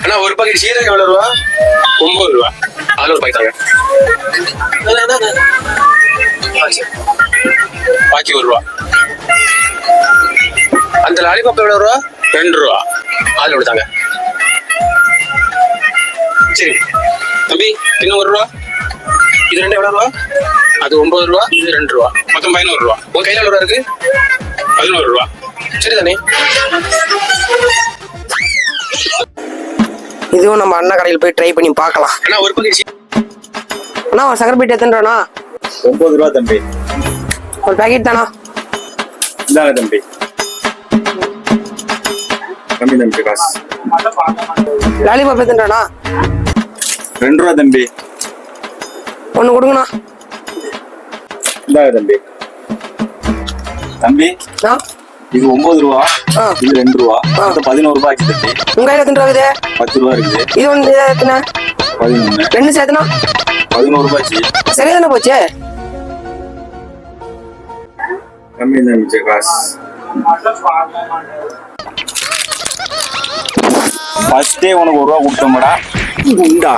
அண்ணா ஒரு பாக்கெட் சீரகம் எவ்வளவு ரூபா? 9 ரூபா. அதுல ஒரு பாக்கெட் தாங்க. பாக்கி 1 ரூபா. அந்த லாலிபாப் எவ்வளவு ரூபா? 2 ரூபா. அதுல கொடுத்தாங்க. சரி தம்பி, இன்னும் 1 ரூபா. இது 2 எவ்வளவு ரூபா? அது 9 ரூபா, இது 2 ரூபா. மொத்தம் 11 ரூபா. உங்க கையில எவ்வளவு ரூபா இருக்கு? 11 ரூபா. சரிதானே? இதுவும் நம்ம அண்ணா கடையில் போய் ட்ரை பண்ணி பார்க்கலாம். அண்ணா ஒரு பாக்கெட் அண்ணா ஒரு சக்கரை பீட் எத்தனை ரூபாண்ணா? 9 ரூபா தம்பி. ஒரு பேக்கெட் தானா? இந்தாங்க தம்பி. தம்பி காசு. லாலிபாப் எத்தனை ரூபாண்ணா? 2 ரூபா தம்பி. ஒன்று கொடுங்கண்ணா. இந்தாங்க தம்பி. தம்பி இது 9 ரூபா, இது 2 ரூபா, 11 ரூபா ஆச்சு தம்பி. உங்க கையில எத்தனை ரூபா இருக்குது? 10 ரூபா இருக்குது. இது ஒன்று எத்தனை? 11. 2 சேர்த்துனா 11 ரூபா ஆச்சு. சரியா தானே போச்சு? கம்மி தம்பி காசு. ஃபர்ஸ்டே உனக்கு 1 ரூபா கொடுத்தோம்டா. உண்டா